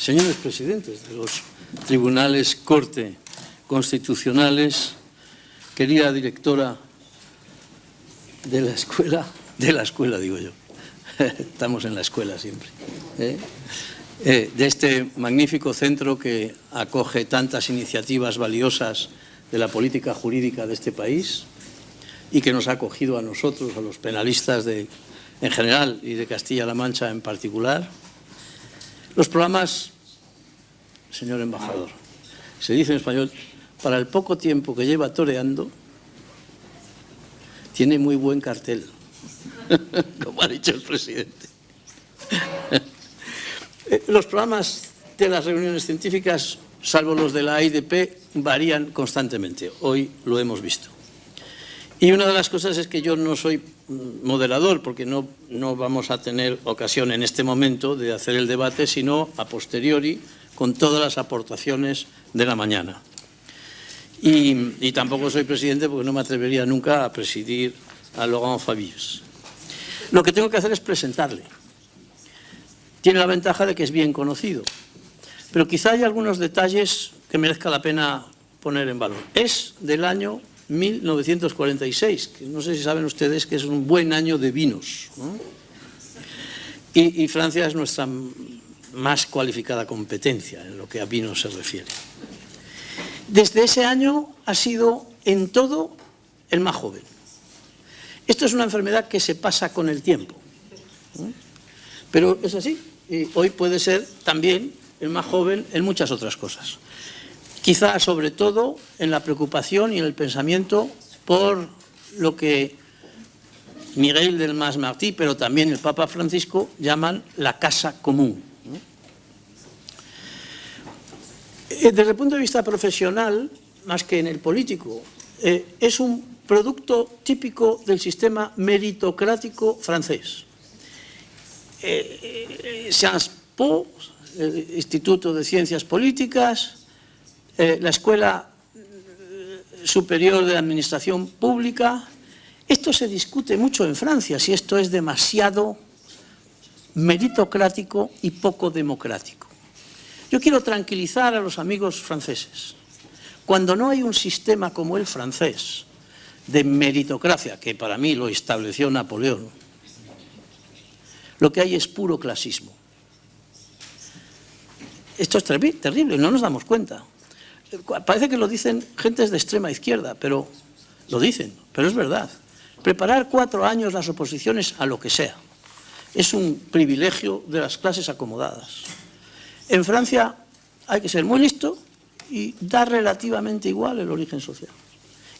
señores presidentes de los tribunales Corte constitucionales, querida directora de la escuela digo yo, estamos en la escuela siempre, de este magnífico centro que acoge tantas iniciativas valiosas de la política jurídica de este país y que nos ha acogido a nosotros, a los penalistas en general y de Castilla-La Mancha en particular. Los programas, señor embajador, se dice en español, para el poco tiempo que lleva toreando, tiene muy buen cartel, como ha dicho el presidente. Los programas de las reuniones científicas, salvo los de la AIDP, varían constantemente. Hoy lo hemos visto. Y una de las cosas es que yo no soy moderador, porque no vamos a tener ocasión en este momento de hacer el debate, sino a posteriori, con todas las aportaciones de la mañana. Y tampoco soy presidente porque no me atrevería nunca a presidir a Laurent Fabius. Lo que tengo que hacer es presentarle. Tiene la ventaja de que es bien conocido, pero quizá hay algunos detalles que merezca la pena poner en valor. Es del año 1946, que no sé si saben ustedes que es un buen año de vinos, ¿no? Y Francia es nuestra más cualificada competencia en lo que a vinos se refiere. Desde ese año ha sido en todo el más joven. Esto es una enfermedad que se pasa con el tiempo, ¿no? Pero es así, y hoy puede ser también el más joven en muchas otras cosas. Quizá sobre todo en la preocupación y en el pensamiento por lo que Miguel Delmas-Marty, pero también el Papa Francisco, llaman la casa común, ¿no? Desde el punto de vista profesional, más que en el político, es un producto típico del sistema meritocrático francés. Sciences Po, el Instituto de Ciencias Políticas, la Escuela Superior de Administración Pública. Esto se discute mucho en Francia, si esto es demasiado meritocrático y poco democrático. Yo quiero tranquilizar a los amigos franceses. Cuando no hay un sistema como el francés de meritocracia, que para mí lo estableció Napoleón, lo que hay es puro clasismo. Esto es terrible, no nos damos cuenta. Parece que lo dicen gentes de extrema izquierda, pero lo dicen, pero es verdad. Preparar 4 años las oposiciones a lo que sea es un privilegio de las clases acomodadas. En Francia hay que ser muy listo y da relativamente igual el origen social.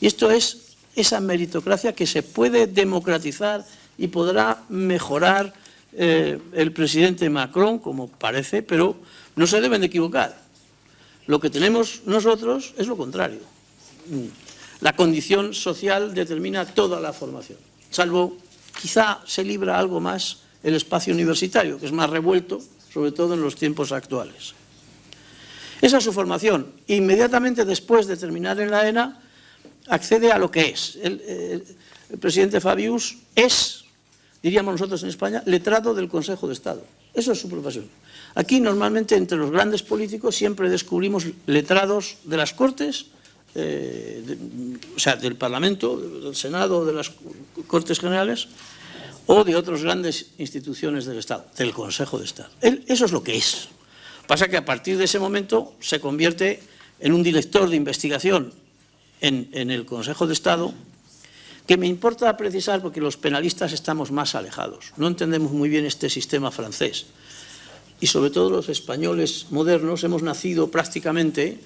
Y esto es esa meritocracia que se puede democratizar y podrá mejorar el presidente Macron, como parece, pero no se deben de equivocar. Lo que tenemos nosotros es lo contrario. La condición social determina toda la formación, salvo quizá se libra algo más el espacio universitario, que es más revuelto, sobre todo en los tiempos actuales. Esa es su formación. Inmediatamente después de terminar en la ENA, accede a lo que es. El presidente Fabius es, diríamos nosotros en España, letrado del Consejo de Estado. Eso es su profesión. Aquí normalmente entre los grandes políticos siempre descubrimos letrados de las Cortes, o sea, del Parlamento, del Senado, de las Cortes Generales o de otras grandes instituciones del Estado, del Consejo de Estado. Eso es lo que es. Pasa que a partir de ese momento se convierte en un director de investigación en el Consejo de Estado, que me importa precisar porque los penalistas estamos más alejados. No entendemos muy bien este sistema francés. Y sobre todo los españoles modernos hemos nacido prácticamente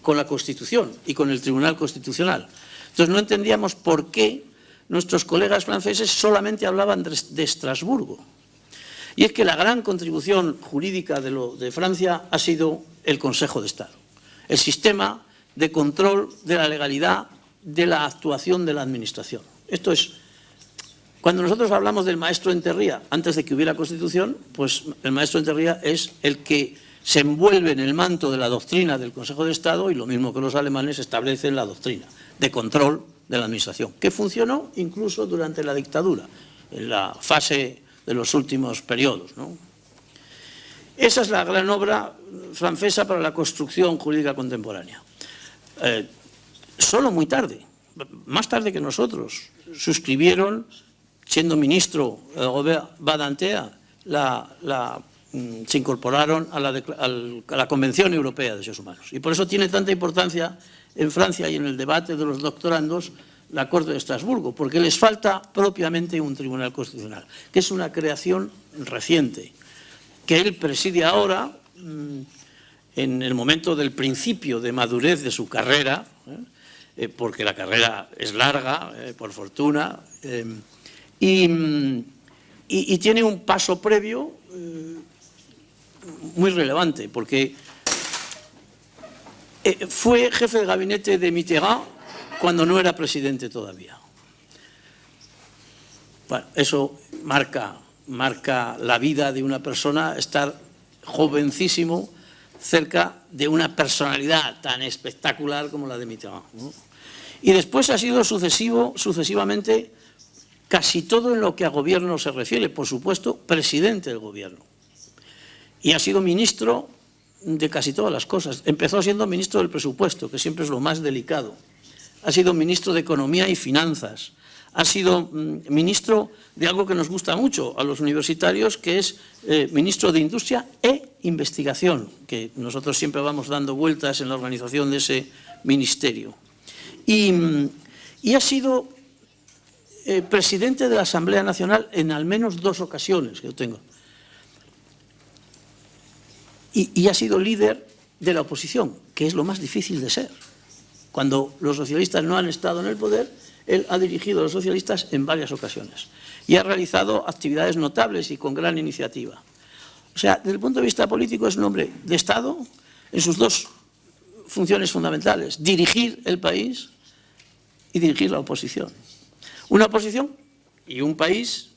con la Constitución y con el Tribunal Constitucional. Entonces no entendíamos por qué nuestros colegas franceses solamente hablaban de Estrasburgo. Y es que la gran contribución jurídica de Francia ha sido el Consejo de Estado, el sistema de control de la legalidad de la actuación de la administración. Esto es, cuando nosotros hablamos del maestro Enterría, antes de que hubiera Constitución, pues el maestro Enterría es el que se envuelve en el manto de la doctrina del Consejo de Estado y lo mismo que los alemanes establecen la doctrina de control de la administración, que funcionó incluso durante la dictadura, en la fase de los últimos periodos, ¿no? Esa es la gran obra francesa para la construcción jurídica contemporánea. Solo muy tarde, más tarde que nosotros, suscribieron, siendo ministro Robert Badinter, se incorporaron a la Convención Europea de Derechos Humanos. Y por eso tiene tanta importancia en Francia y en el debate de los doctorandos la Corte de Estrasburgo, porque les falta propiamente un tribunal constitucional, que es una creación reciente, que él preside ahora en el momento del principio de madurez de su carrera, porque la carrera es larga, por fortuna, y tiene un paso previo muy relevante, porque fue jefe de gabinete de Mitterrand cuando no era presidente todavía. Bueno, eso marca la vida de una persona, estar jovencísimo cerca de una personalidad tan espectacular como la de Mitterrand, ¿no? Y después ha sido sucesivamente casi todo en lo que a gobierno se refiere, por supuesto, presidente del gobierno. Y ha sido ministro de casi todas las cosas. Empezó siendo ministro del presupuesto, que siempre es lo más delicado. Ha sido ministro de Economía y Finanzas. Ha sido ministro de algo que nos gusta mucho a los universitarios, que es ministro de Industria e Investigación, que nosotros siempre vamos dando vueltas en la organización de ese ministerio. Y ha sido presidente de la Asamblea Nacional en al menos 2 ocasiones que yo tengo. Y ha sido líder de la oposición, que es lo más difícil de ser. Cuando los socialistas no han estado en el poder, él ha dirigido a los socialistas en varias ocasiones y ha realizado actividades notables y con gran iniciativa. O sea, desde el punto de vista político es un hombre de Estado en sus 2 funciones fundamentales: dirigir el país y dirigir la oposición. Una oposición y un país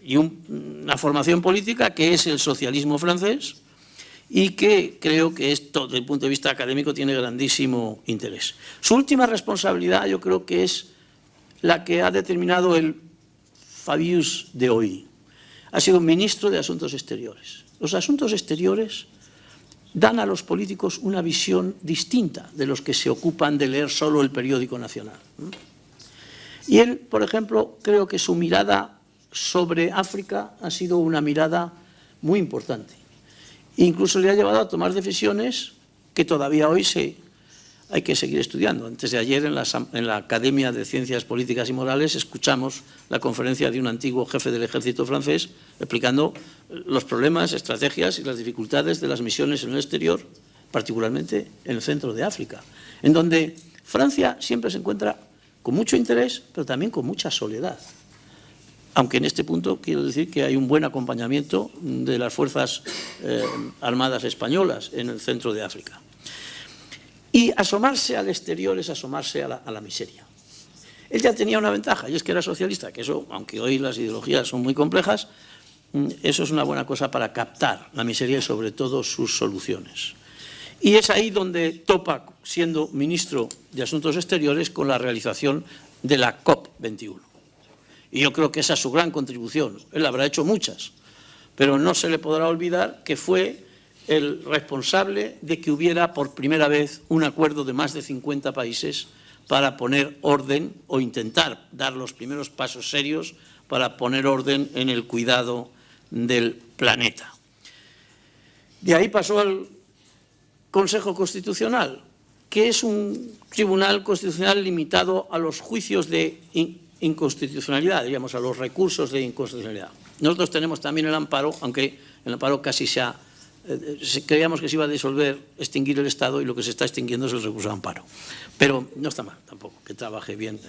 y una formación política que es el socialismo francés, y que creo que esto, desde el punto de vista académico, tiene grandísimo interés. Su última responsabilidad yo creo que es la que ha determinado el Fabius de hoy. Ha sido ministro de Asuntos Exteriores. Los asuntos exteriores dan a los políticos una visión distinta de los que se ocupan de leer solo el periódico nacional. Y él, por ejemplo, creo que su mirada sobre África ha sido una mirada muy importante. Incluso le ha llevado a tomar decisiones que todavía hoy hay que seguir estudiando. Antes de ayer, en la Academia de Ciencias Políticas y Morales, escuchamos la conferencia de un antiguo jefe del ejército francés explicando los problemas, estrategias y las dificultades de las misiones en el exterior, particularmente en el centro de África, en donde Francia siempre se encuentra con mucho interés, pero también con mucha soledad. Aunque en este punto quiero decir que hay un buen acompañamiento de las fuerzas armadas españolas en el centro de África. Y asomarse al exterior es asomarse a la miseria. Él ya tenía una ventaja, y es que era socialista, que eso, aunque hoy las ideologías son muy complejas, eso es una buena cosa para captar la miseria y sobre todo sus soluciones. Y es ahí donde topa, siendo ministro de Asuntos Exteriores, con la realización de la COP21. Y yo creo que esa es su gran contribución. Él habrá hecho muchas, pero no se le podrá olvidar que fue el responsable de que hubiera por primera vez un acuerdo de más de 50 países para poner orden o intentar dar los primeros pasos serios para poner orden en el cuidado del planeta. De ahí pasó al Consejo Constitucional, que es un tribunal constitucional limitado a los juicios de inconstitucionalidad, digamos, a los recursos de inconstitucionalidad. Nosotros tenemos también el amparo, aunque el amparo casi creíamos que se iba a disolver, extinguir el Estado, y lo que se está extinguiendo es el recurso de amparo. Pero no está mal tampoco que trabaje bien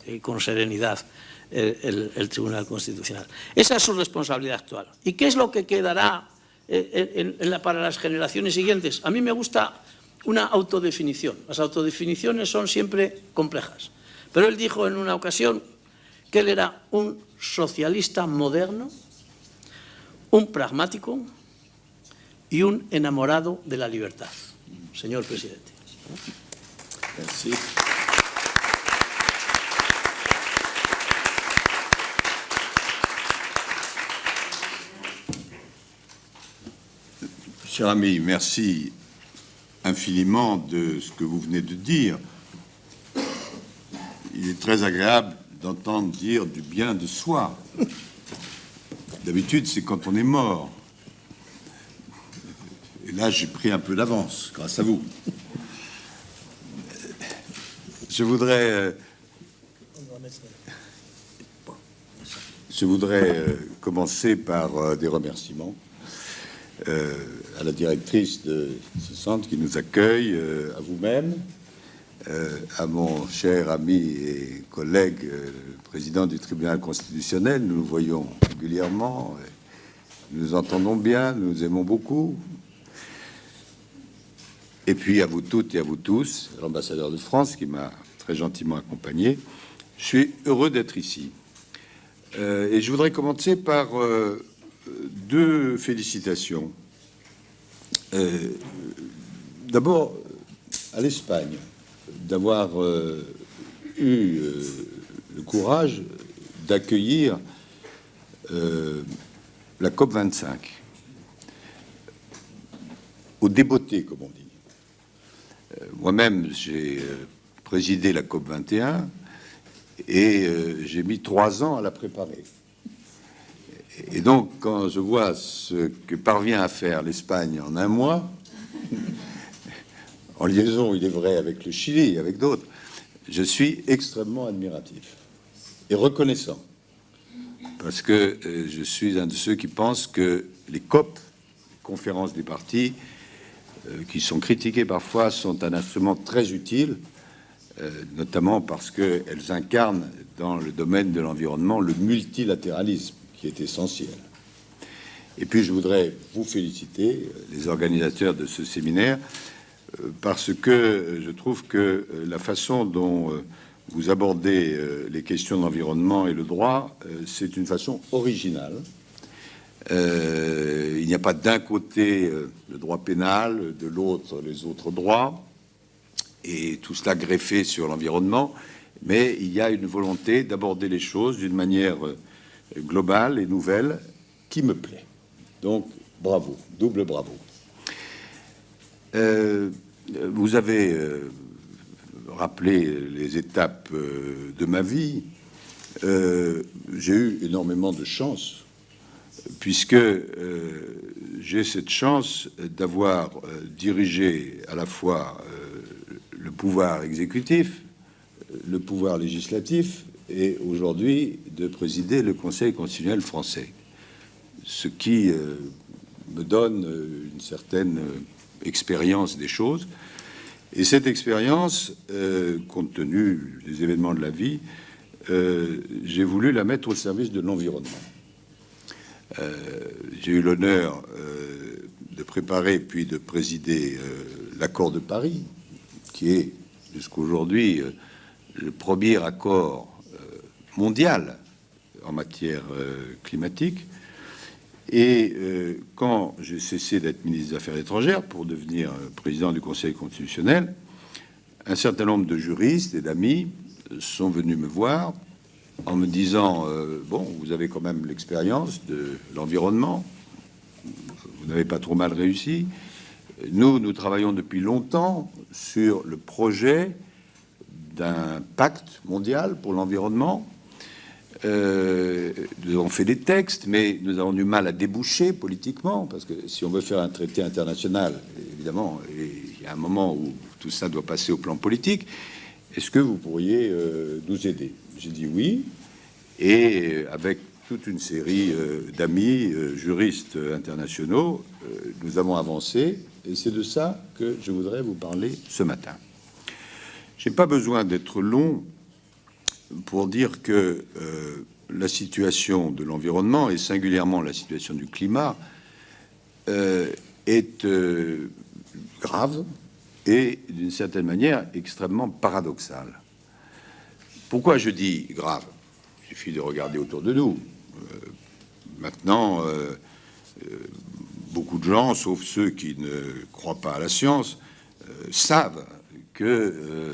y con serenidad el Tribunal Constitucional. Esa es su responsabilidad actual. ¿Y qué es lo que quedará para las generaciones siguientes? A mí me gusta una autodefinición. Las autodefiniciones son siempre complejas. Pero él dijo en una ocasión que él era un socialista moderno, un pragmático y un enamorado de la libertad. Señor presidente. Sí. Cher ami, merci infiniment de ce que vous venez de dire. Il est très agréable d'entendre dire du bien de soi. D'habitude, c'est quand on est mort. Et là, j'ai pris un peu d'avance, grâce à vous. Je voudrais commencer par des remerciements à la directrice de ce centre qui nous accueille, à vous-même, à mon cher ami et collègue, président du tribunal constitutionnel. Nous nous voyons régulièrement, nous nous entendons bien, nous nous aimons beaucoup. Et puis à vous toutes et à vous tous, l'ambassadeur de France qui m'a très gentiment accompagné. Je suis heureux d'être ici. Et je voudrais commencer par deux félicitations. D'abord, à l'Espagne, d'avoir eu le courage d'accueillir la COP25 au débeauté, comme on dit. Moi-même, j'ai présidé la COP21 et j'ai mis 3 ans à la préparer. Et donc, quand je vois ce que parvient à faire l'Espagne en 1 mois, en liaison, il est vrai, avec le Chili, avec d'autres, je suis extrêmement admiratif et reconnaissant. Parce que je suis un de ceux qui pensent que les COP, conférences des partis, qui sont critiquées parfois, sont un instrument très utile, notamment parce qu'elles incarnent dans le domaine de l'environnement le multilatéralisme qui est essentiel. Et puis je voudrais vous féliciter, les organisateurs de ce séminaire, parce que je trouve que la façon dont vous abordez les questions d'environnement et le droit, c'est une façon originale. Il n'y a pas d'un côté le droit pénal, de l'autre les autres droits, et tout cela greffé sur l'environnement, mais il y a une volonté d'aborder les choses d'une manière globale et nouvelle qui me plaît. Donc, bravo, double bravo. Vous avez rappelé les étapes de ma vie. J'ai eu énormément de chance, puisque j'ai cette chance d'avoir dirigé à la fois le pouvoir exécutif, le pouvoir législatif, et aujourd'hui de présider le Conseil constitutionnel français, ce qui me donne une certaine expérience des choses. Et cette expérience, compte tenu des événements de la vie, j'ai voulu la mettre au service de l'environnement. J'ai eu l'honneur de préparer puis de présider l'accord de Paris, qui est jusqu'aujourd'hui le premier accord mondial en matière climatique. Et quand j'ai cessé d'être ministre des Affaires étrangères pour devenir président du Conseil constitutionnel, un certain nombre de juristes et d'amis sont venus me voir en me disant bon, vous avez quand même l'expérience de l'environnement, vous n'avez pas trop mal réussi. Nous travaillons depuis longtemps sur le projet d'un pacte mondial pour l'environnement. Nous avons fait des textes, mais nous avons du mal à déboucher politiquement, parce que si on veut faire un traité international, évidemment, il y a un moment où tout ça doit passer au plan politique. Est-ce que vous pourriez nous aider? J'ai dit oui, et avec toute une série d'amis juristes internationaux, nous avons avancé, et c'est de ça que je voudrais vous parler ce matin. J'ai pas besoin d'être long pour dire que la situation de l'environnement, et singulièrement la situation du climat, est grave et, d'une certaine manière, extrêmement paradoxale. Pourquoi je dis grave? Il suffit de regarder autour de nous. Maintenant, beaucoup de gens, sauf ceux qui ne croient pas à la science, savent que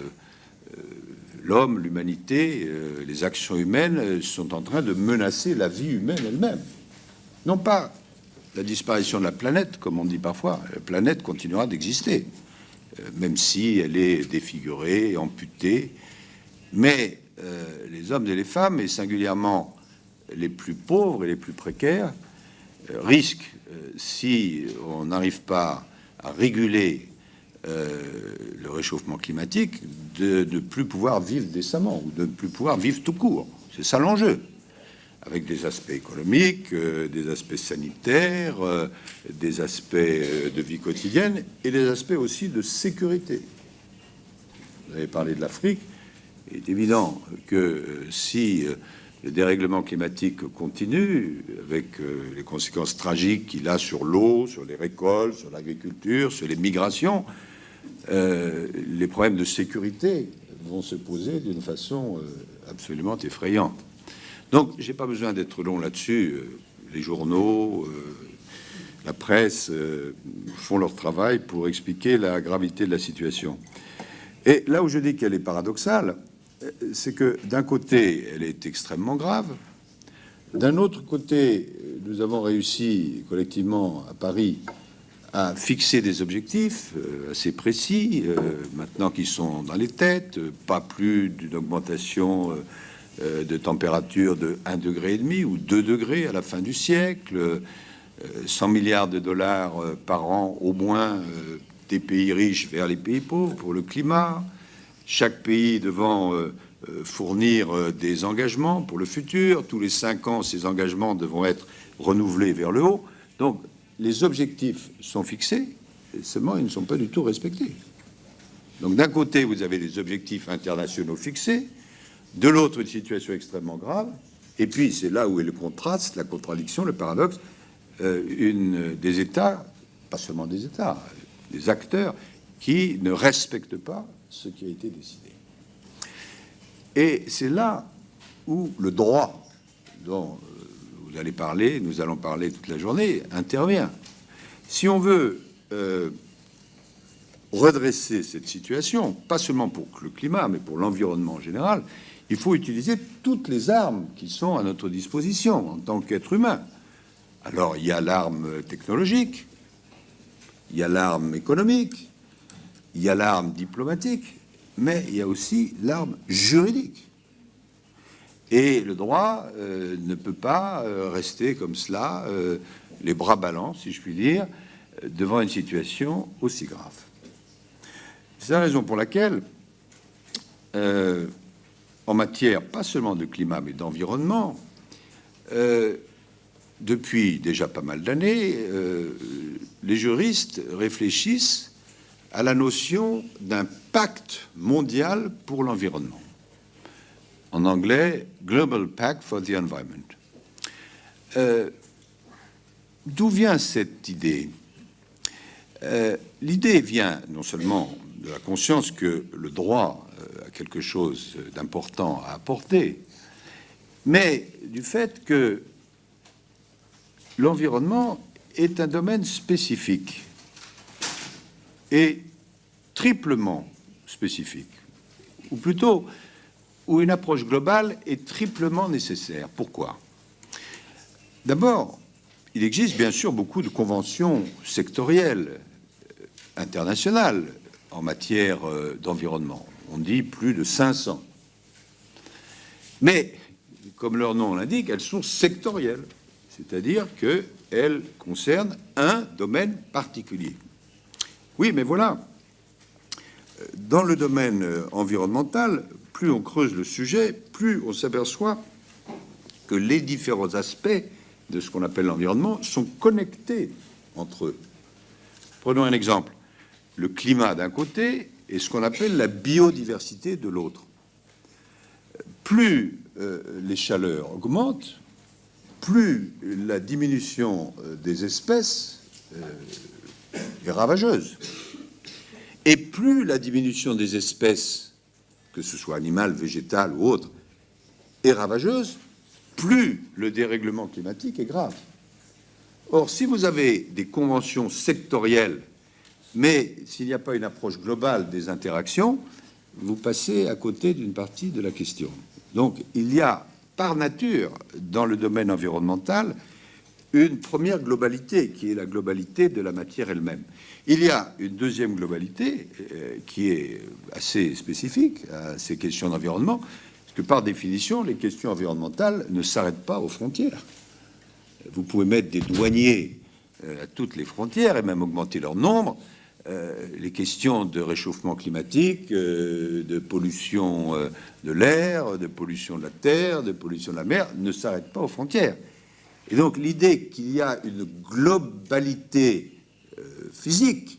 l'homme, l'humanité, les actions humaines sont en train de menacer la vie humaine elle-même. Non pas la disparition de la planète, comme on dit parfois, la planète continuera d'exister, même si elle est défigurée, amputée. Mais les hommes et les femmes, et singulièrement les plus pauvres et les plus précaires, risquent, si on n'arrive pas à réguler le réchauffement climatique, de ne plus pouvoir vivre décemment, ou de ne plus pouvoir vivre tout court. C'est ça l'enjeu, avec des aspects économiques, des aspects sanitaires, des aspects de vie quotidienne, et des aspects aussi de sécurité. Vous avez parlé de l'Afrique. Il est évident que si le dérèglement climatique continue, avec les conséquences tragiques qu'il a sur l'eau, sur les récoltes, sur l'agriculture, sur les migrations, les problèmes de sécurité vont se poser d'une façon absolument effrayante. Donc, j'ai pas besoin d'être long là-dessus. Les journaux, la presse font leur travail pour expliquer la gravité de la situation. Et là où je dis qu'elle est paradoxale, c'est que d'un côté, elle est extrêmement grave. D'un autre côté, nous avons réussi collectivement à Paris à fixer des objectifs assez précis, maintenant qu'ils sont dans les têtes, pas plus d'une augmentation de température de 1,5 degré ou 2 degrés à la fin du siècle, 100 milliards de dollars par an au moins des pays riches vers les pays pauvres pour le climat, chaque pays devant fournir des engagements pour le futur, tous les 5 ans ces engagements devront être renouvelés vers le haut. Donc les objectifs sont fixés, et seulement ils ne sont pas du tout respectés. Donc d'un côté vous avez des objectifs internationaux fixés, de l'autre une situation extrêmement grave, et puis c'est là où est le contraste, la contradiction, le paradoxe, des États, pas seulement des États, des acteurs qui ne respectent pas ce qui a été décidé. Et c'est là où le droit dont vous allez parler, nous allons parler toute la journée, intervient. Si on veut redresser cette situation, pas seulement pour le climat, mais pour l'environnement en général, il faut utiliser toutes les armes qui sont à notre disposition en tant qu'être humain. Alors, il y a l'arme technologique, il y a l'arme économique, il y a l'arme diplomatique, mais il y a aussi l'arme juridique. Et le droit ne peut pas rester comme cela, les bras ballants, si je puis dire, devant une situation aussi grave. C'est la raison pour laquelle, en matière pas seulement de climat, mais d'environnement, depuis déjà pas mal d'années, les juristes réfléchissent à la notion d'un pacte mondial pour l'environnement. En anglais, Global Pact for the Environment. D'où vient cette idée? L'idée vient non seulement de la conscience que le droit a quelque chose d'important à apporter, mais du fait que l'environnement est un domaine spécifique et triplement spécifique, ou plutôt où une approche globale est triplement nécessaire. Pourquoi? D'abord, il existe bien sûr beaucoup de conventions sectorielles internationales en matière d'environnement. On dit plus de 500. Mais, comme leur nom l'indique, elles sont sectorielles, c'est-à-dire qu'elles concernent un domaine particulier. Oui, mais voilà, dans le domaine environnemental, plus on creuse le sujet, plus on s'aperçoit que les différents aspects de ce qu'on appelle l'environnement sont connectés entre eux. Prenons un exemple. Le climat d'un côté et ce qu'on appelle la biodiversité de l'autre. Plus les chaleurs augmentent, plus la diminution des espèces est ravageuse. Et plus la diminution des espèces, que ce soit animales, végétales ou autres, est ravageuse, plus le dérèglement climatique est grave. Or, si vous avez des conventions sectorielles, mais s'il n'y a pas une approche globale des interactions, vous passez à côté d'une partie de la question. Donc, il y a, par nature, dans le domaine environnemental, une première globalité, qui est la globalité de la matière elle-même. Il y a une deuxième globalité qui est assez spécifique à ces questions d'environnement, parce que par définition, les questions environnementales ne s'arrêtent pas aux frontières. Vous pouvez mettre des douaniers à toutes les frontières et même augmenter leur nombre. Les questions de réchauffement climatique, de pollution de l'air, de pollution de la terre, de pollution de la mer ne s'arrêtent pas aux frontières. Et donc l'idée qu'il y a une globalité physique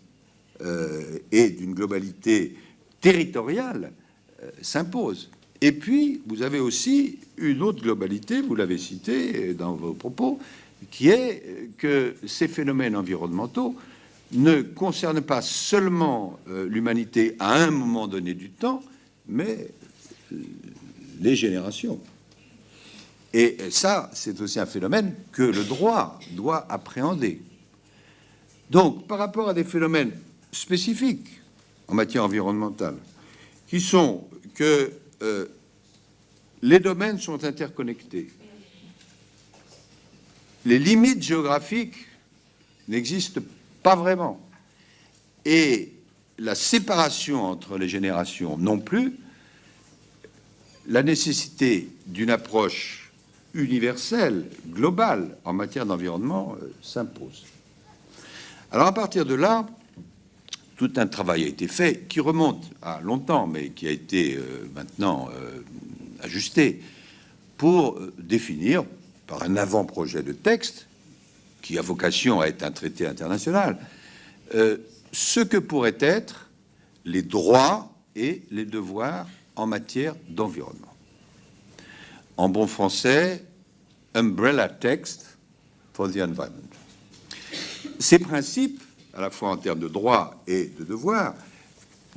et d'une globalité territoriale s'impose. Et puis, vous avez aussi une autre globalité, vous l'avez cité dans vos propos, qui est que ces phénomènes environnementaux ne concernent pas seulement l'humanité à un moment donné du temps, mais les générations. Et ça, c'est aussi un phénomène que le droit doit appréhender. Donc, par rapport à des phénomènes spécifiques en matière environnementale, qui sont que les domaines sont interconnectés, les limites géographiques n'existent pas vraiment, et la séparation entre les générations non plus, la nécessité d'une approche universelle, globale, en matière d'environnement s'impose. Alors à partir de là, tout un travail a été fait, qui remonte à longtemps, mais qui a été maintenant ajusté, pour définir, par un avant-projet de texte, qui a vocation à être un traité international, ce que pourraient être les droits et les devoirs en matière d'environnement. En bon français, umbrella text for the environment. Ces principes, à la fois en termes de droits et de devoirs,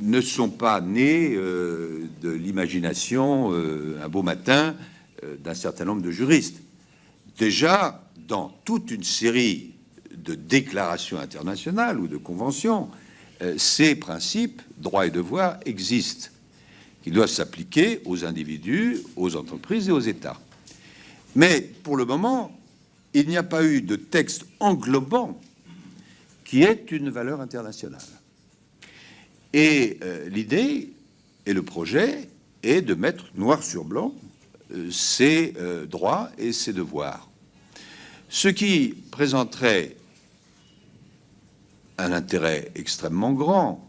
ne sont pas nés de l'imagination un beau matin d'un certain nombre de juristes. Déjà, dans toute une série de déclarations internationales ou de conventions, ces principes, droits et devoirs, existent, qui doivent s'appliquer aux individus, aux entreprises et aux États. Mais pour le moment, il n'y a pas eu de texte englobant qui ait une valeur internationale. Et l'idée et le projet est de mettre noir sur blanc ces droits et ces devoirs. Ce qui présenterait un intérêt extrêmement grand,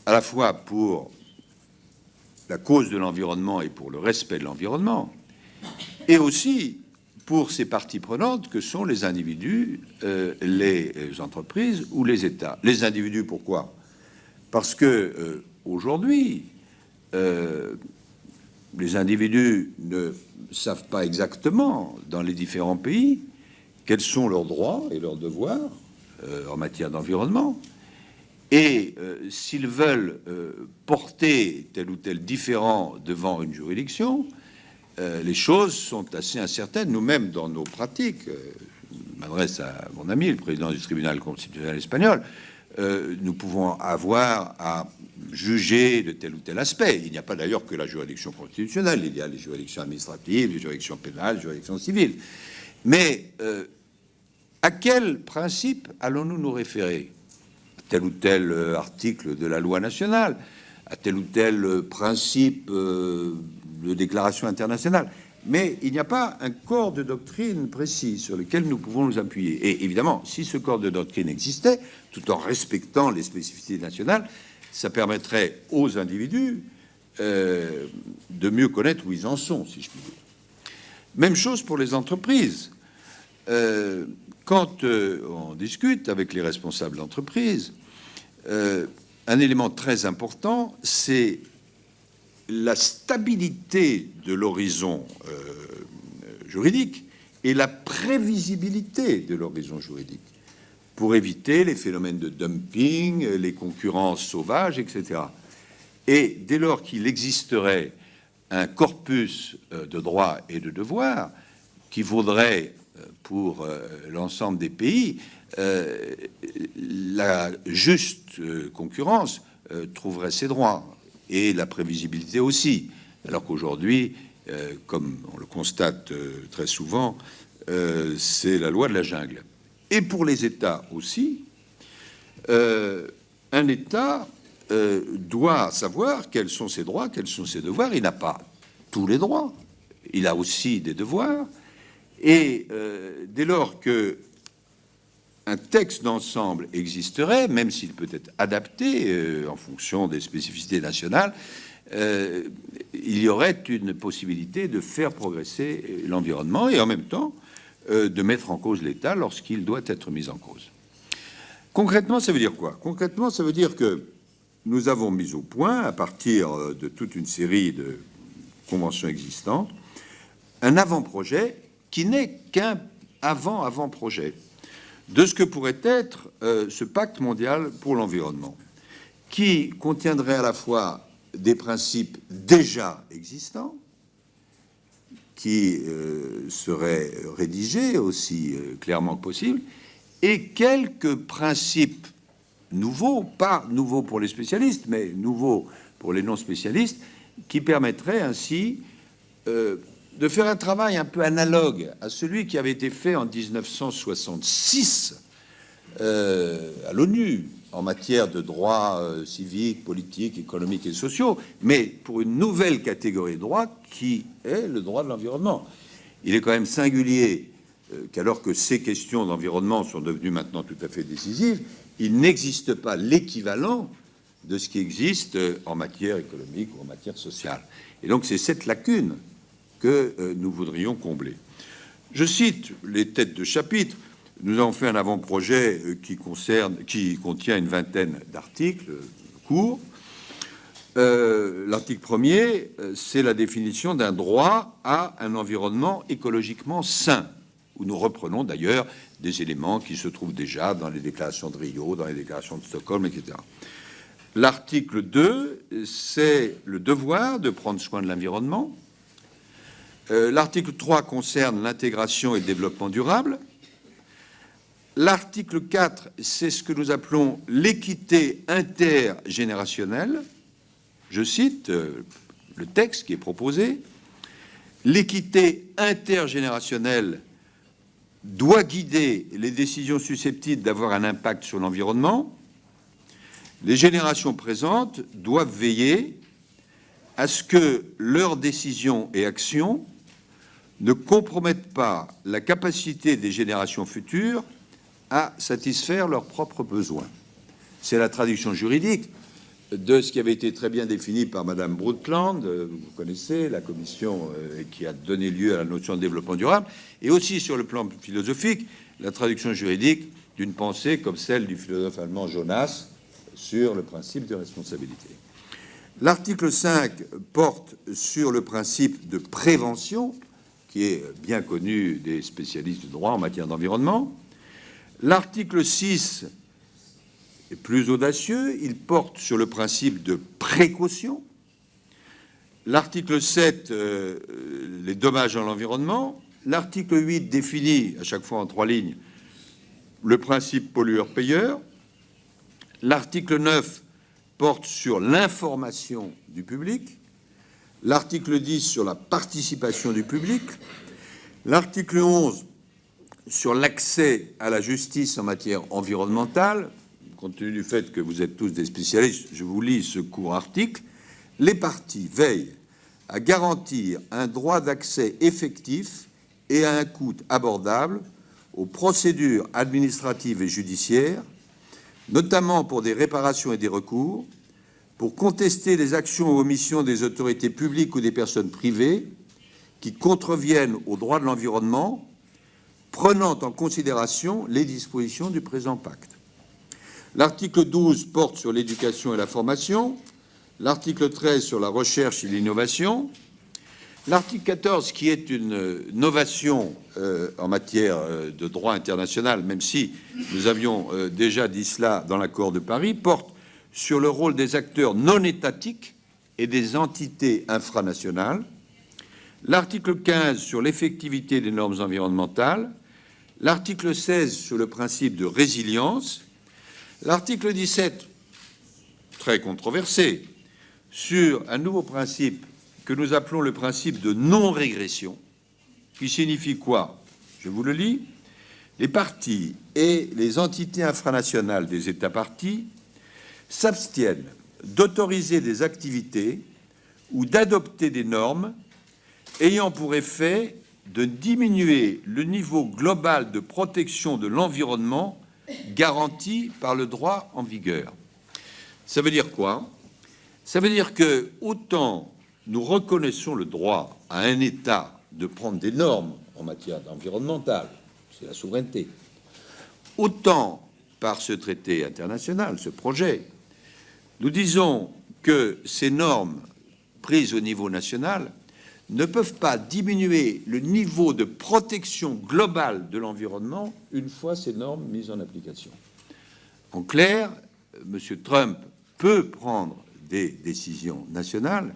à la fois pour la cause de l'environnement et pour le respect de l'environnement, et aussi pour ces parties prenantes que sont les individus, les entreprises ou les États. Les individus, pourquoi ? Parce que aujourd'hui, les individus ne savent pas exactement, dans les différents pays, quels sont leurs droits et leurs devoirs en matière d'environnement. Et s'ils veulent porter tel ou tel différend devant une juridiction, les choses sont assez incertaines. Nous-mêmes, dans nos pratiques, je m'adresse à mon ami, le président du tribunal constitutionnel espagnol, nous pouvons avoir à juger de tel ou tel aspect. Il n'y a pas d'ailleurs que la juridiction constitutionnelle, il y a les juridictions administratives, les juridictions pénales, les juridictions civiles. Mais à quel principe allons-nous nous référer ? À tel ou tel article de la loi nationale, à tel ou tel principe de déclaration internationale. Mais il n'y a pas un corps de doctrine précis sur lequel nous pouvons nous appuyer. Et évidemment, si ce corps de doctrine existait, tout en respectant les spécificités nationales, ça permettrait aux individus de mieux connaître où ils en sont, si je puis dire. Même chose pour les entreprises. Quand on discute avec les responsables d'entreprise, un élément très important, c'est la stabilité de l'horizon juridique et la prévisibilité de l'horizon juridique pour éviter les phénomènes de dumping, les concurrences sauvages, etc. Et dès lors qu'il existerait un corpus de droits et de devoirs qui vaudrait pour l'ensemble des pays, la juste concurrence trouverait ses droits et la prévisibilité aussi. Alors qu'aujourd'hui, comme on le constate très souvent, c'est la loi de la jungle. Et pour les États aussi, un État doit savoir quels sont ses droits, quels sont ses devoirs. Il n'a pas tous les droits, il a aussi des devoirs. Et dès lors que un texte d'ensemble existerait, même s'il peut être adapté en fonction des spécificités nationales, il y aurait une possibilité de faire progresser l'environnement et en même temps de mettre en cause l'État lorsqu'il doit être mis en cause. Concrètement, ça veut dire quoi? Concrètement, ça veut dire que nous avons mis au point, à partir de toute une série de conventions existantes, un avant-projet qui n'est qu'un avant-projet de ce que pourrait être ce pacte mondial pour l'environnement, qui contiendrait à la fois des principes déjà existants, qui seraient rédigés aussi clairement que possible, et quelques principes nouveaux, pas nouveaux pour les spécialistes, mais nouveaux pour les non-spécialistes, qui permettraient ainsi de faire un travail un peu analogue à celui qui avait été fait en 1966 à l'ONU en matière de droits civiques, politiques, économiques et sociaux, mais pour une nouvelle catégorie de droits qui est le droit de l'environnement. Il est quand même singulier qu'alors que ces questions d'environnement sont devenues maintenant tout à fait décisives, il n'existe pas l'équivalent de ce qui existe en matière économique ou en matière sociale. Et donc c'est cette lacune que nous voudrions combler. Je cite les têtes de chapitre. Nous avons fait un avant-projet qui contient une vingtaine d'articles courts. L'article premier, c'est la définition d'un droit à un environnement écologiquement sain, où nous reprenons d'ailleurs des éléments qui se trouvent déjà dans les déclarations de Rio, dans les déclarations de Stockholm, etc. L'article 2, c'est le devoir de prendre soin de l'environnement. L'article 3 concerne l'intégration et le développement durable. L'article 4, c'est ce que nous appelons l'équité intergénérationnelle. Je cite le texte qui est proposé. L'équité intergénérationnelle doit guider les décisions susceptibles d'avoir un impact sur l'environnement. Les générations présentes doivent veiller à ce que leurs décisions et actions ne compromettent pas la capacité des générations futures à satisfaire leurs propres besoins. C'est la traduction juridique de ce qui avait été très bien défini par Madame Brundtland, vous connaissez, la commission qui a donné lieu à la notion de développement durable, et aussi sur le plan philosophique, la traduction juridique d'une pensée comme celle du philosophe allemand Jonas sur le principe de responsabilité. L'article 5 porte sur le principe de prévention, qui est bien connu des spécialistes du droit en matière d'environnement. L'article 6 est plus audacieux, il porte sur le principe de précaution. L'article 7, les dommages à l'environnement. L'article 8 définit, à chaque fois en 3 lignes, le principe pollueur-payeur. L'article 9 porte sur l'information du public. L'article 10 sur la participation du public. L'article 11 sur l'accès à la justice en matière environnementale. Compte tenu du fait que vous êtes tous des spécialistes, je vous lis ce court article. Les parties veillent à garantir un droit d'accès effectif et à un coût abordable aux procédures administratives et judiciaires, notamment pour des réparations et des recours, pour contester les actions ou omissions des autorités publiques ou des personnes privées qui contreviennent aux droits de l'environnement, prenant en considération les dispositions du présent pacte. L'article 12 porte sur l'éducation et la formation, l'article 13 sur la recherche et l'innovation, l'article 14, qui est une novation en matière de droit international, même si nous avions déjà dit cela dans l'accord de Paris, porte sur le rôle des acteurs non étatiques et des entités infranationales, l'article 15 sur l'effectivité des normes environnementales, l'article 16 sur le principe de résilience, l'article 17, très controversé, sur un nouveau principe que nous appelons le principe de non-régression, qui signifie quoi? Je vous le lis. Les parties et les entités infranationales des États parties s'abstiennent d'autoriser des activités ou d'adopter des normes ayant pour effet de diminuer le niveau global de protection de l'environnement garanti par le droit en vigueur. Ça veut dire quoi? Ça veut dire que autant nous reconnaissons le droit à un État de prendre des normes en matière environnementale, c'est la souveraineté, autant par ce traité international, ce projet, nous disons que ces normes prises au niveau national ne peuvent pas diminuer le niveau de protection globale de l'environnement une fois ces normes mises en application. En clair, M. Trump peut prendre des décisions nationales,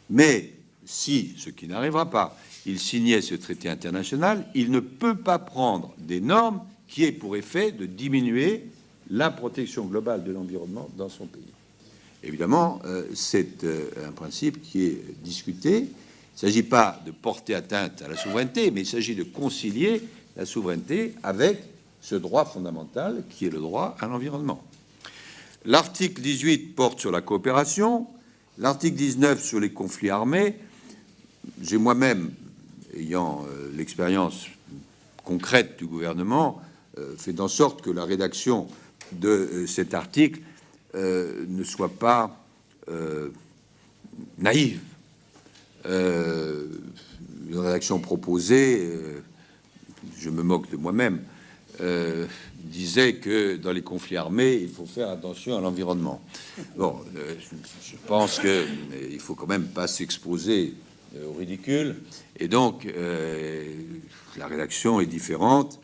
mais si, ce qui n'arrivera pas, il signait ce traité international, il ne peut pas prendre des normes qui aient pour effet de diminuer la protection globale de l'environnement dans son pays. Évidemment, c'est un principe qui est discuté. Il ne s'agit pas de porter atteinte à la souveraineté, mais il s'agit de concilier la souveraineté avec ce droit fondamental qui est le droit à l'environnement. L'article 18 porte sur la coopération, l'article 19 sur les conflits armés. J'ai moi-même, ayant l'expérience concrète du gouvernement, fait en sorte que la rédaction de cet article ne soit pas naïve. Une rédaction proposée, je me moque de moi-même, disait que dans les conflits armés, il faut faire attention à l'environnement. Bon, je pense qu'il ne faut quand même pas s'exposer au ridicule, et donc la rédaction est différente.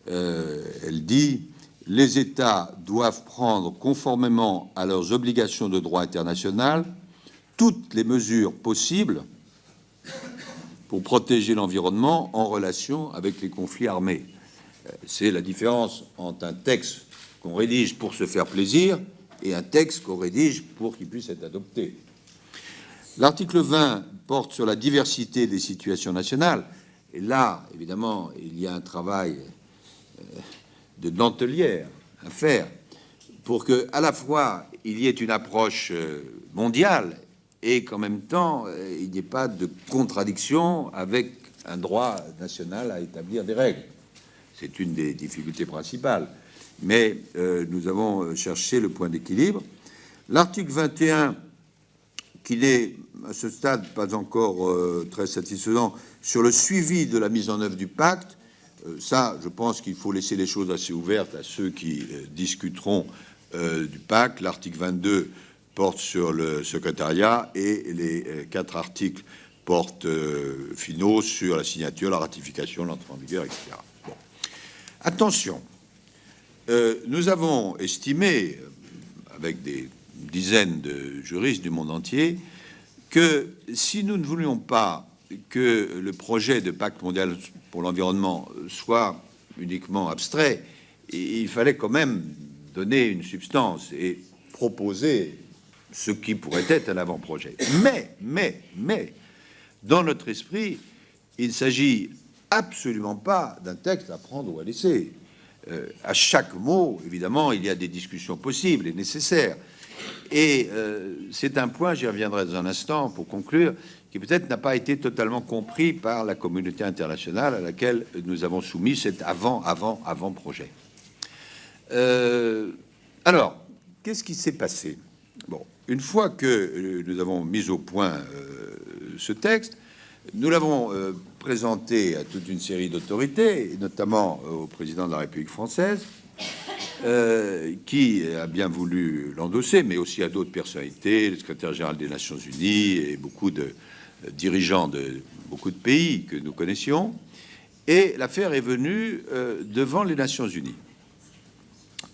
Elle dit « Les États doivent prendre, conformément à leurs obligations de droit international, toutes les mesures possibles pour protéger l'environnement en relation avec les conflits armés. » C'est la différence entre un texte qu'on rédige pour se faire plaisir et un texte qu'on rédige pour qu'il puisse être adopté. L'article 20 porte sur la diversité des situations nationales. Et là, évidemment, il y a un travail de dentelière à faire pour que, à la fois, il y ait une approche mondiale et qu'en même temps, il n'y ait pas de contradiction avec un droit national à établir des règles. C'est une des difficultés principales. Mais nous avons cherché le point d'équilibre. L'article 21, qui n'est à ce stade pas encore très satisfaisant, sur le suivi de la mise en œuvre du pacte, ça, je pense qu'il faut laisser les choses assez ouvertes à ceux qui discuteront du pacte. L'article 22 porte sur le secrétariat et les 4 articles portent finaux sur la signature, la ratification, l'entrée en vigueur, etc. Bon. Attention, nous avons estimé, avec des dizaines de juristes du monde entier, que si nous ne voulions pas que le projet de pacte mondial pour l'environnement soit uniquement abstrait, il fallait quand même donner une substance et proposer ce qui pourrait être un avant-projet. Mais, dans notre esprit, il ne s'agit absolument pas d'un texte à prendre ou à laisser. À chaque mot, évidemment, il y a des discussions possibles et nécessaires. Et c'est un point, j'y reviendrai dans un instant pour conclure, qui peut-être n'a pas été totalement compris par la communauté internationale à laquelle nous avons soumis cet avant-projet. Alors, qu'est-ce qui s'est passé? Bon, une fois que nous avons mis au point ce texte, nous l'avons présenté à toute une série d'autorités, notamment au président de la République française, qui a bien voulu l'endosser, mais aussi à d'autres personnalités, le secrétaire général des Nations Unies et beaucoup de dirigeants de beaucoup de pays que nous connaissions. Et l'affaire est venue devant les Nations Unies,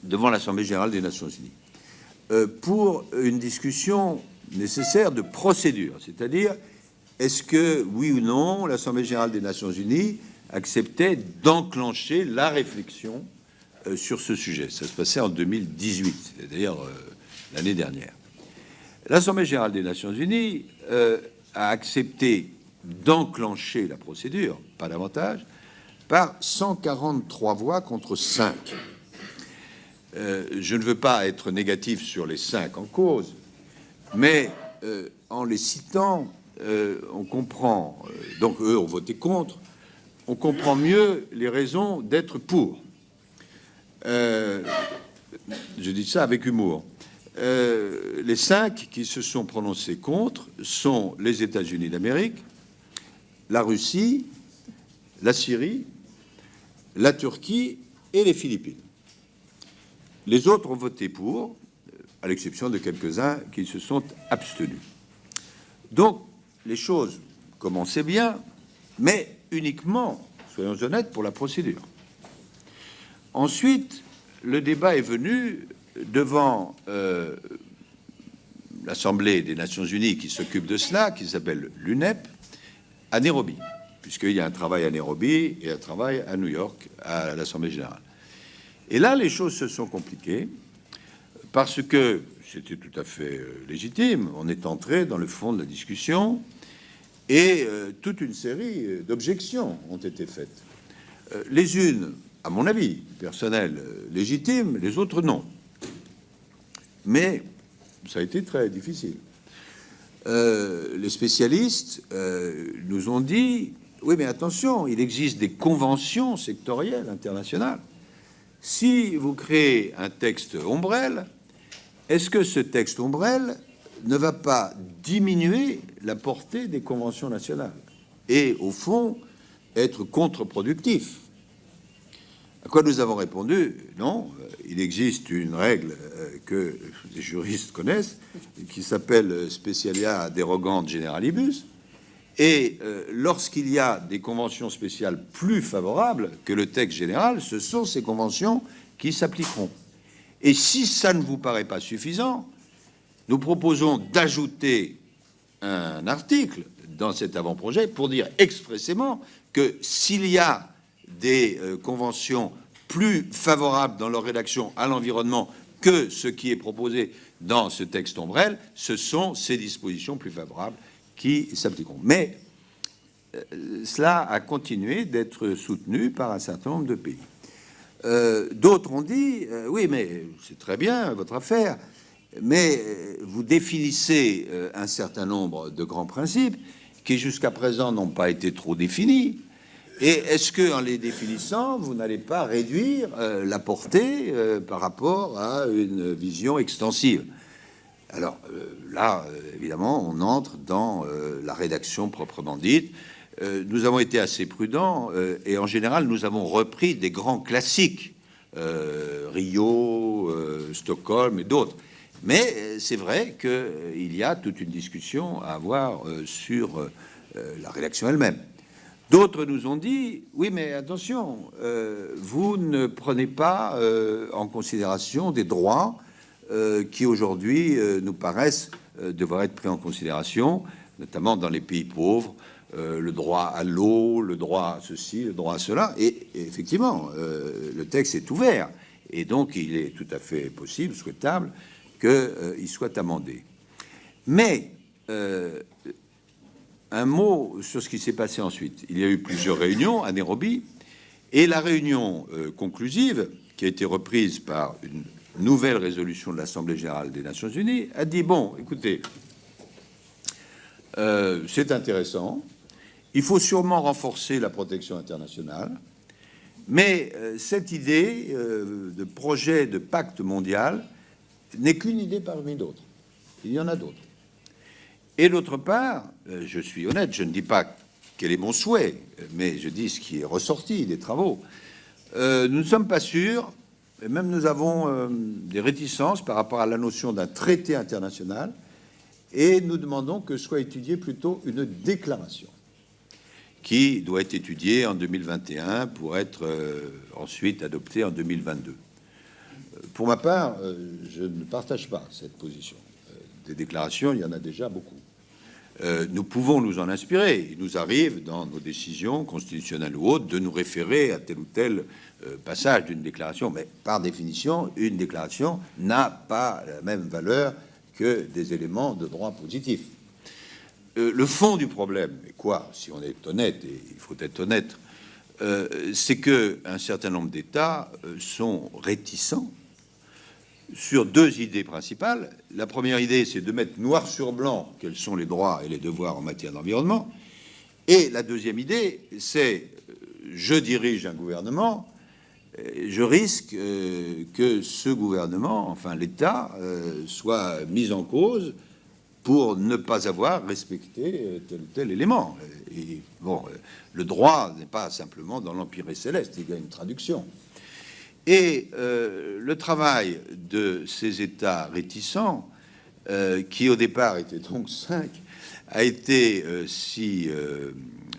devant l'Assemblée générale des Nations Unies, pour une discussion nécessaire de procédure, c'est-à-dire est-ce que, oui ou non, l'Assemblée générale des Nations Unies acceptait d'enclencher la réflexion sur ce sujet. Ça se passait en 2018, c'est-à-dire l'année dernière. L'Assemblée générale des Nations Unies a accepté d'enclencher la procédure, pas davantage, par 143 voix contre 5. Je ne veux pas être négatif sur les 5 en cause, mais en les citant, on comprend, donc eux ont voté contre, on comprend mieux les raisons d'être pour. Je dis ça avec humour. Les 5 qui se sont prononcés contre sont les États-Unis d'Amérique, la Russie, la Syrie, la Turquie et les Philippines. Les autres ont voté pour, à l'exception de quelques-uns qui se sont abstenus. Donc, les choses commençaient bien, mais uniquement, soyons honnêtes, pour la procédure. Ensuite, le débat est venu devant l'Assemblée des Nations Unies qui s'occupe de cela, qui s'appelle l'UNEP, à Nairobi, puisqu'il y a un travail à Nairobi et un travail à New York, à l'Assemblée générale. Et là, les choses se sont compliquées, parce que c'était tout à fait légitime. On est entré dans le fond de la discussion, et toute une série d'objections ont été faites. Les unes, à mon avis, personnel, légitimes, les autres, non. Mais ça a été très difficile. Les spécialistes nous ont dit, oui, mais attention, il existe des conventions sectorielles internationales. Si vous créez un texte ombrelle, est-ce que ce texte ombrelle ne va pas diminuer la portée des conventions nationales et, au fond, être contre-productif? À quoi nous avons répondu, non, il existe une règle que les juristes connaissent, qui s'appelle Specialia derogant generalibus, et lorsqu'il y a des conventions spéciales plus favorables que le texte général, ce sont ces conventions qui s'appliqueront. Et si ça ne vous paraît pas suffisant, nous proposons d'ajouter un article dans cet avant-projet pour dire expressément que s'il y a des conventions plus favorables dans leur rédaction à l'environnement que ce qui est proposé dans ce texte ombrelle, ce sont ces dispositions plus favorables qui s'appliqueront. Mais cela a continué d'être soutenu par un certain nombre de pays. D'autres ont dit, oui, mais c'est très bien votre affaire, mais vous définissez un certain nombre de grands principes qui jusqu'à présent n'ont pas été trop définis. Et est-ce qu'en les définissant, vous n'allez pas réduire la portée par rapport à une vision extensive? Alors là, évidemment, on entre dans la rédaction proprement dite. Nous avons été assez prudents et en général, nous avons repris des grands classiques, Rio, Stockholm et d'autres. Mais c'est vrai qu'il y a toute une discussion à avoir sur la rédaction elle-même. D'autres nous ont dit, oui, mais attention, vous ne prenez pas en considération des droits qui aujourd'hui nous paraissent devoir être pris en considération, notamment dans les pays pauvres, le droit à l'eau, le droit à ceci, le droit à cela. Et effectivement, le texte est ouvert. Et donc, il est tout à fait possible, souhaitable, qu'il soit amendé. Mais un mot sur ce qui s'est passé ensuite. Il y a eu plusieurs réunions à Nairobi, et la réunion conclusive, qui a été reprise par une nouvelle résolution de l'Assemblée générale des Nations unies, a dit, bon, écoutez, c'est intéressant, il faut sûrement renforcer la protection internationale, mais cette idée de projet de pacte mondial n'est qu'une idée parmi d'autres. Il y en a d'autres. Et d'autre part, je suis honnête, je ne dis pas quel est mon souhait, mais je dis ce qui est ressorti des travaux. Nous ne sommes pas sûrs, et même nous avons des réticences par rapport à la notion d'un traité international, et nous demandons que soit étudiée plutôt une déclaration qui doit être étudiée en 2021 pour être ensuite adoptée en 2022. Pour ma part, je ne partage pas cette position. Des déclarations, il y en a déjà beaucoup. Nous pouvons nous en inspirer. Il nous arrive, dans nos décisions constitutionnelles ou autres, de nous référer à tel ou tel passage d'une déclaration. Mais par définition, une déclaration n'a pas la même valeur que des éléments de droit positif. Le fond du problème est quoi? Si on est honnête, et il faut être honnête, c'est qu'un certain nombre d'États sont réticents sur deux idées principales. La première idée, c'est de mettre noir sur blanc quels sont les droits et les devoirs en matière d'environnement. Et la deuxième idée, c'est je dirige un gouvernement, je risque que ce gouvernement, enfin l'État, soit mis en cause pour ne pas avoir respecté tel ou tel élément. Et bon, le droit n'est pas simplement dans l'Empire céleste, il y a une traduction. Et le travail de ces États réticents, qui au départ étaient donc 5, a été si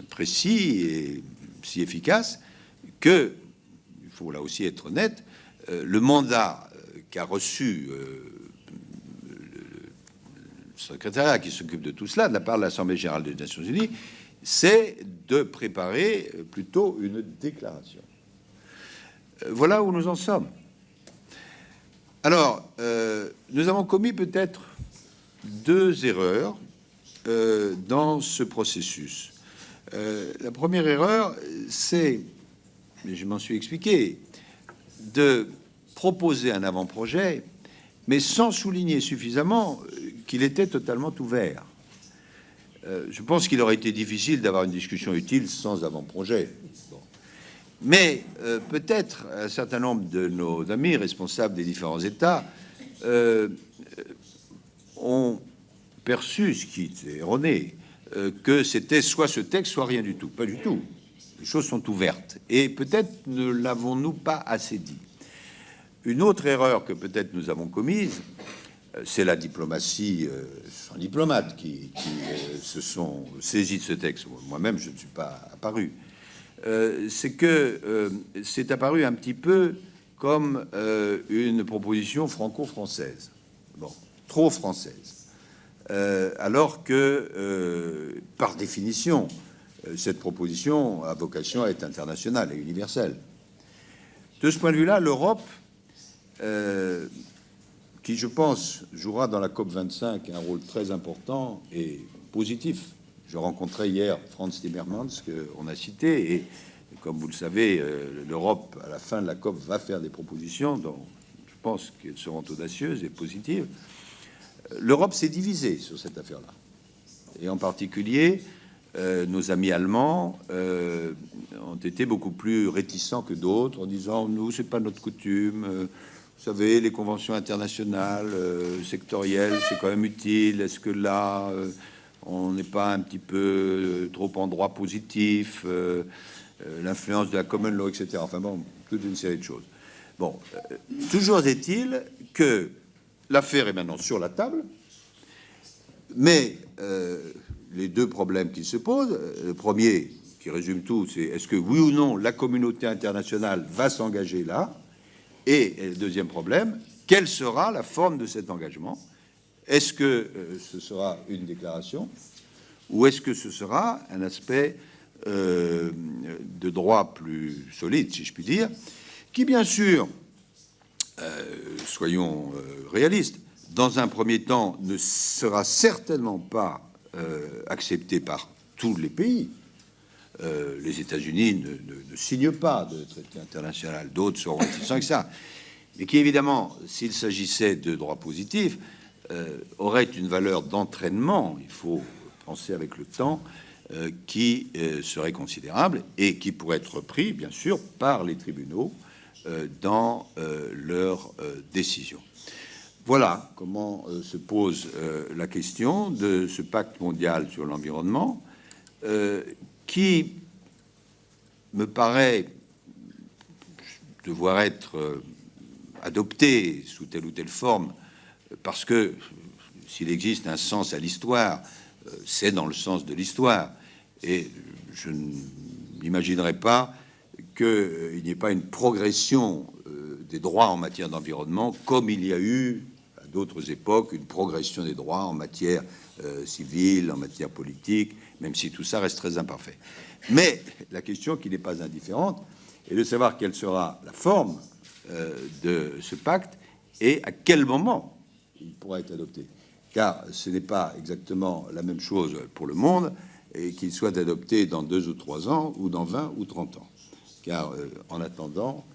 précis et si efficace que, il faut là aussi être honnête, le mandat qu'a reçu le secrétariat qui s'occupe de tout cela, de la part de l'Assemblée générale des Nations unies, c'est de préparer plutôt une déclaration. Voilà où nous en sommes. Alors, nous avons commis peut-être 2 erreurs dans ce processus. La première erreur, c'est, je m'en suis expliqué, de proposer un avant-projet, mais sans souligner suffisamment qu'il était totalement ouvert. Je pense qu'il aurait été difficile d'avoir une discussion utile sans avant-projet. Bon. Mais peut-être un certain nombre de nos amis responsables des différents États ont perçu, ce qui est erroné, que c'était soit ce texte, soit rien du tout. Pas du tout. Les choses sont ouvertes. Et peut-être ne l'avons-nous pas assez dit. Une autre erreur que peut-être nous avons commise, c'est la diplomatie sans diplomate qui se sont saisis de ce texte. Moi-même, je ne suis pas apparu. C'est que c'est apparu un petit peu comme une proposition franco-française. Bon, trop française. Alors que, par définition, cette proposition a vocation à être internationale et universelle. De ce point de vue-là, l'Europe, qui, je pense, jouera dans la COP25 un rôle très important et positif. Je rencontrais hier Franz Timmermans, qu'on a cité, et comme vous le savez, l'Europe, à la fin de la COP, va faire des propositions dont je pense qu'elles seront audacieuses et positives. L'Europe s'est divisée sur cette affaire-là. Et en particulier, nos amis allemands ont été beaucoup plus réticents que d'autres en disant « Nous, c'est pas notre coutume. Vous savez, les conventions internationales sectorielles, c'est quand même utile. Est-ce que là, on n'est pas un petit peu trop en droit positif, l'influence de la common law, etc. » Enfin bon, toute une série de choses. Bon, toujours est-il que l'affaire est maintenant sur la table, mais les 2 problèmes qui se posent, le premier, qui résume tout, c'est est-ce que oui ou non la communauté internationale va s'engager là? Et le deuxième problème, quelle sera la forme de cet engagement? Est-ce que ce sera une déclaration ou est-ce que ce sera un aspect de droit plus solide, si je puis dire, qui, bien sûr, soyons réalistes, dans un premier temps, ne sera certainement pas accepté par tous les pays. Les États-Unis ne signent pas de traité international, d'autres seront réticents que ça, mais qui, évidemment, s'il s'agissait de droit positif, aurait une valeur d'entraînement, il faut penser avec le temps, qui serait considérable et qui pourrait être repris, bien sûr, par les tribunaux dans leurs décisions. Voilà comment se pose la question de ce pacte mondial sur l'environnement, qui me paraît devoir être adopté sous telle ou telle forme, parce que s'il existe un sens à l'histoire, c'est dans le sens de l'histoire, et je n'imaginerais pas qu'il n'y ait pas une progression des droits en matière d'environnement, comme il y a eu à d'autres époques une progression des droits en matière civile, en matière politique, même si tout ça reste très imparfait. Mais la question qui n'est pas indifférente est de savoir quelle sera la forme de ce pacte et à quel moment il pourra être adopté. Car ce n'est pas exactement la même chose pour le monde et qu'il soit adopté dans 2 ou 3 ans, ou dans 20 ou 30 ans. Car en attendant,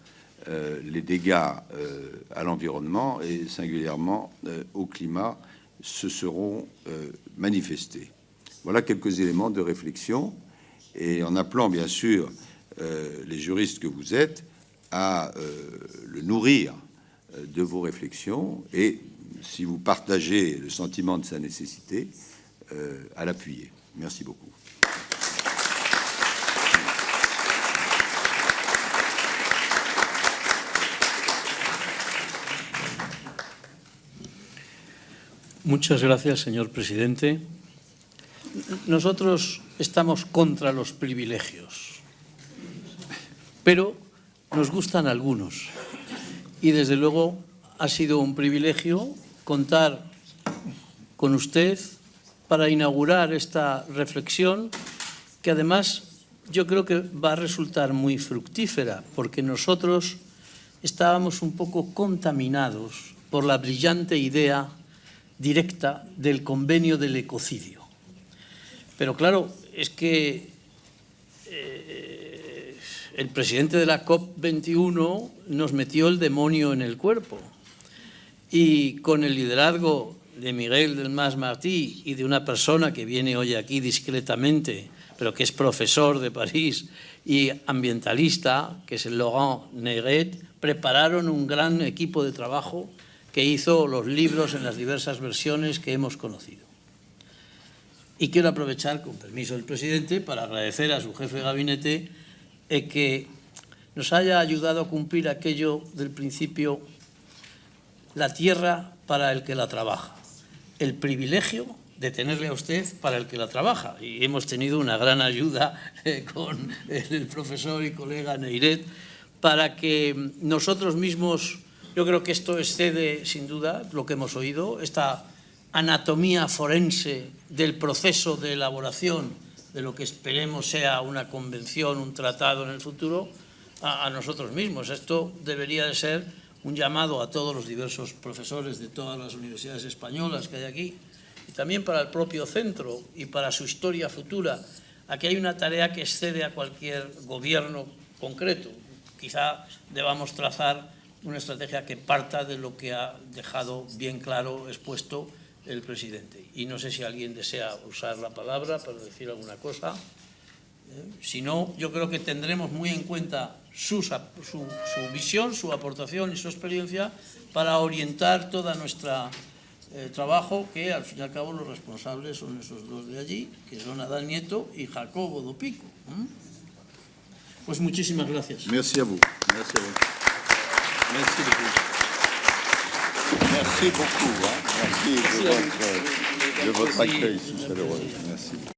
les dégâts à l'environnement et singulièrement au climat se seront manifestés. Voilà quelques éléments de réflexion, et en appelant bien sûr les juristes que vous êtes à le nourrir de vos réflexions, et si vous partagez le sentiment de sa nécessité, à l'appuyer. Merci beaucoup. Muchas gracias, señor presidente. Nosotros estamos contra los privilegios, pero nos gustan algunos. Y desde luego ha sido un privilegio contar con usted para inaugurar esta reflexión, que además yo creo que va a resultar muy fructífera, porque nosotros estábamos un poco contaminados por la brillante idea directa del convenio del ecocidio. Pero claro, es que el presidente de la COP21 nos metió el demonio en el cuerpo, y con el liderazgo de Miguel Delmas Martí y de una persona que viene hoy aquí discretamente, pero que es profesor de París y ambientalista, que es el Laurent Negret, prepararon un gran equipo de trabajo que hizo los libros en las diversas versiones que hemos conocido. Y quiero aprovechar, con permiso del presidente, para agradecer a su jefe de gabinete que nos haya ayudado a cumplir aquello del principio: la tierra para el que la trabaja, el privilegio de tenerle a usted para el que la trabaja. Y hemos tenido una gran ayuda con el profesor y colega Negret para que nosotros mismos, yo creo que esto excede sin duda lo que hemos oído, esta anatomía forense del proceso de elaboración de lo que esperemos sea una convención, un tratado en el futuro, a nosotros mismos. Esto debería de ser un llamado a todos los diversos profesores de todas las universidades españolas que hay aquí, y también para el propio centro y para su historia futura. Aquí hay una tarea que excede a cualquier gobierno concreto. Quizá debamos trazar una estrategia que parta de lo que ha dejado bien claro expuesto el presidente. Y no sé si alguien desea usar la palabra para decir alguna cosa. Si no, yo creo que tendremos muy en cuenta su visión, su aportación y su experiencia para orientar toda nuestra trabajo, que al fin y al cabo los responsables son esos dos de allí, que son Adán Nieto y Jacobo Dopico. Pues muchísimas gracias. Merci à vous. Merci à vous. Merci beaucoup. Merci beaucoup. Hein. Merci de votre accueil si chaleureux. Merci.